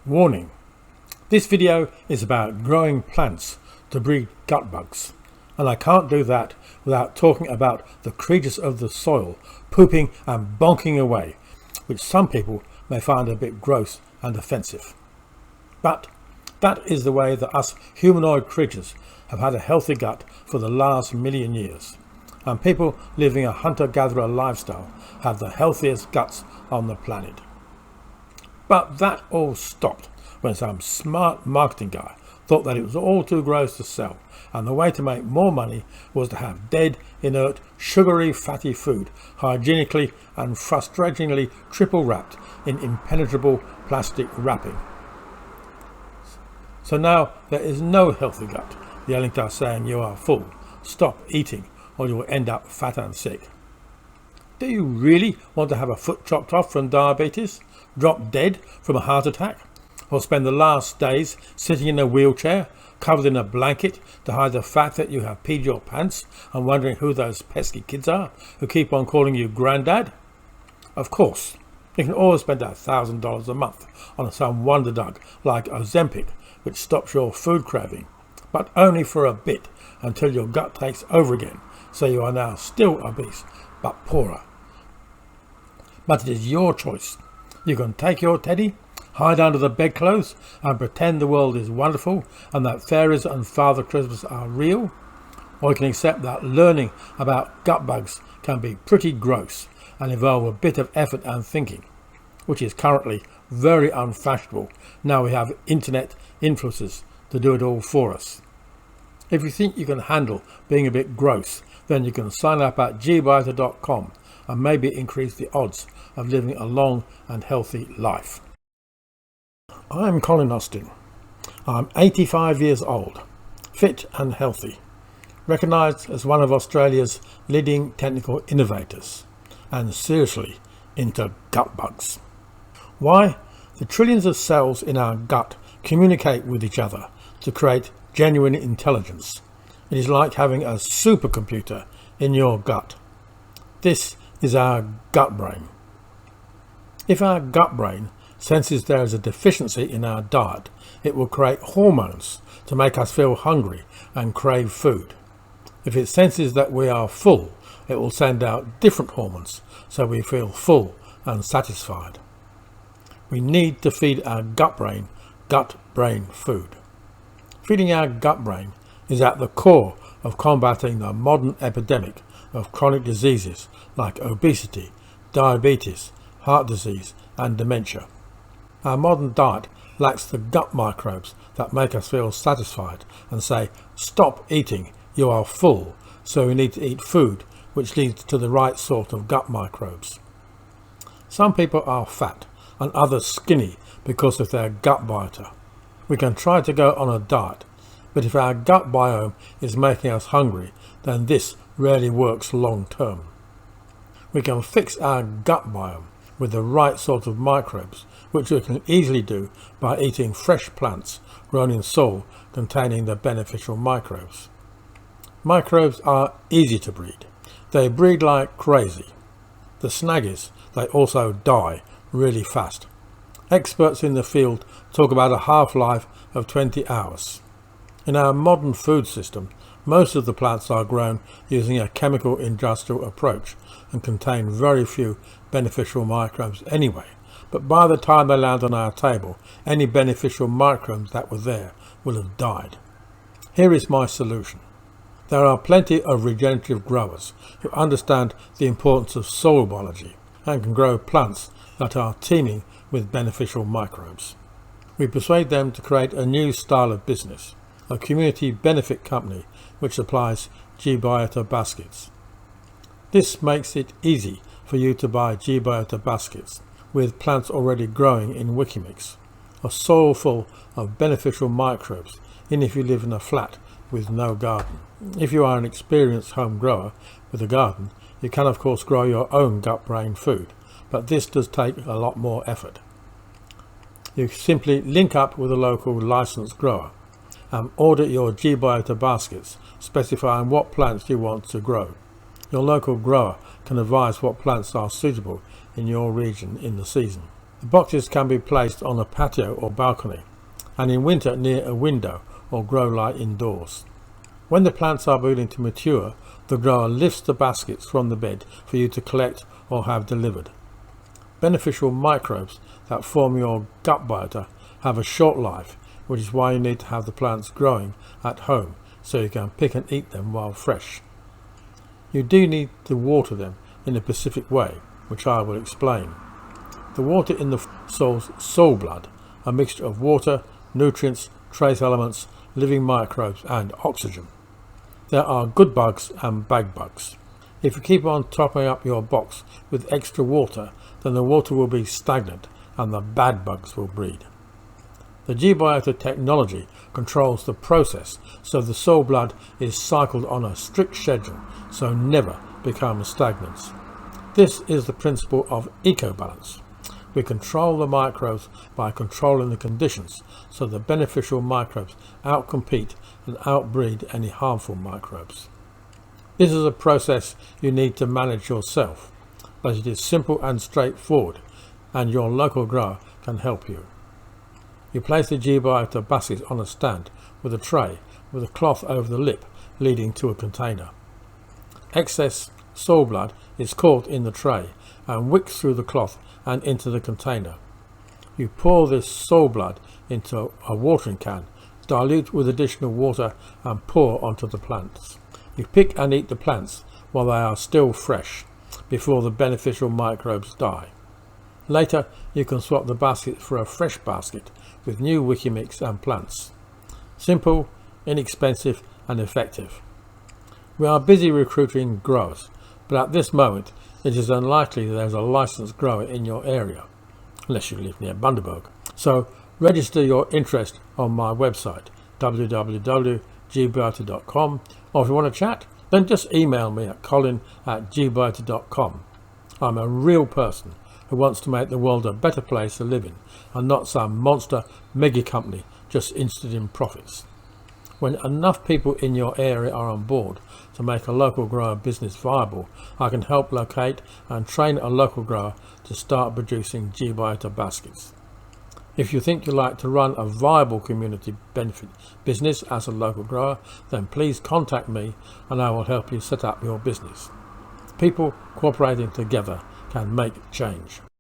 Warning: this video is about growing plants to breed gut bugs, and I can't do that without talking about the creatures of the soil pooping and bonking away, which some people may find a bit gross and offensive. But that is the way that us humanoid creatures have had a healthy gut for the last million years, and people living a hunter-gatherer lifestyle have the healthiest guts on the planet. But that all stopped when some smart marketing guy thought that it was all too gross to sell, and the way to make more money was to have dead, inert, sugary, fatty food, hygienically and frustratingly triple wrapped in impenetrable plastic wrapping. So now there is no healthy gut yelling to us saying you are full, stop eating or you will end up fat and sick. Do you really want to have a foot chopped off from diabetes, drop dead from a heart attack, or spend the last days sitting in a wheelchair covered in a blanket to hide the fact that you have peed your pants and wondering who those pesky kids are who keep on calling you granddad? Of course, you can always spend $1,000 a month on some wonder drug like Ozempic, which stops your food craving, but only for a bit until your gut takes over again, so you are now still obese but poorer. But it is your choice. You can take your teddy, hide under the bedclothes and pretend the world is wonderful and that fairies and Father Christmas are real, or you can accept that learning about gut bugs can be pretty gross and involve a bit of effort and thinking, which is currently very unfashionable now we have internet influencers to do it all for us. If you think you can handle being a bit gross, then you can sign up at gbioter.com and maybe increase the odds of living a long and healthy life. I'm Colin Austin. I'm 85 years old, fit and healthy, recognised as one of Australia's leading technical innovators, and seriously into gut bugs. Why? The trillions of cells in our gut communicate with each other to create genuine intelligence. It is like having a supercomputer in your gut. This is our gut brain. If our gut brain senses there is a deficiency in our diet, it will create hormones to make us feel hungry and crave food. If it senses that we are full, it will send out different hormones so we feel full and satisfied. We need to feed our gut brain food. Feeding our gut brain is at the core of combating the modern epidemic of chronic diseases like obesity, diabetes, heart disease and dementia. Our modern diet lacks the gut microbes that make us feel satisfied and say, stop eating, you are full, so we need to eat food which leads to the right sort of gut microbes. Some people are fat and others skinny because of their gut biota. We can try to go on a diet, but if our gut biome is making us hungry, then this rarely works long term. We can fix our gut biome with the right sort of microbes, which we can easily do by eating fresh plants grown in soil containing the beneficial microbes. Microbes are easy to breed. They breed like crazy. The snag is they also die really fast. Experts in the field talk about a half-life of 20 hours. In our modern food system, most of the plants are grown using a chemical industrial approach and contain very few beneficial microbes anyway, but by the time they land on our table, any beneficial microbes that were there will have died. Here is my solution. There are plenty of regenerative growers who understand the importance of soil biology and can grow plants that are teeming with beneficial microbes. We persuade them to create a new style of business, a community benefit company which supplies GBioter baskets. This makes it easy for you to buy GBioter baskets with plants already growing in Wikimix, a soil full of beneficial microbes, even if you live in a flat with no garden. If you are an experienced home grower with a garden, you can of course grow your own gut brain food, but this does take a lot more effort. You simply link up with a local licensed grower and order your GBioter baskets specifying what plants you want to grow. Your local grower can advise what plants are suitable in your region in the season. The boxes can be placed on a patio or balcony, and in winter near a window or grow light indoors. When the plants are beginning to mature, the grower lifts the baskets from the bed for you to collect or have delivered. Beneficial microbes that form your gut biota have a short life, which is why you need to have the plants growing at home so you can pick and eat them while fresh. You do need to water them in a specific way, which I will explain. The water in the soil's soil blood, a mixture of water, nutrients, trace elements, living microbes and oxygen. There are good bugs and bad bugs. If you keep on topping up your box with extra water, then the water will be stagnant and the bad bugs will breed. The G-Biota technology controls the process so the soil blood is cycled on a strict schedule, so never becomes stagnant. This is the principle of eco-balance. We control the microbes by controlling the conditions so the beneficial microbes outcompete and outbreed any harmful microbes. This is a process you need to manage yourself, but it is simple and straightforward, and your local grower can help you. You place the G-Biota baskets on a stand with a tray with a cloth over the lip leading to a container. Excess soil blood is caught in the tray and wicked through the cloth and into the container. You pour this soil blood into a watering can, dilute with additional water and pour onto the plants. You pick and eat the plants while they are still fresh, before the beneficial microbes die. Later you can swap the basket for a fresh basket with new Wikimix and plants. Simple, inexpensive and effective. We are busy recruiting growers, but at this moment it is unlikely that there is a licensed grower in your area, unless you live near Bundaberg. So register your interest on my website www.gbiota.com, or if you want to chat, then just email me at colin@gbiota.com. I'm a real person who wants to make the world a better place to live in, and not some monster mega company just interested in profits. When enough people in your area are on board to make a local grower business viable, I can help locate and train a local grower to start producing G-Biota baskets. If you think you'd like to run a viable community benefit business as a local grower, then please contact me and I will help you set up your business. People cooperating together can make change.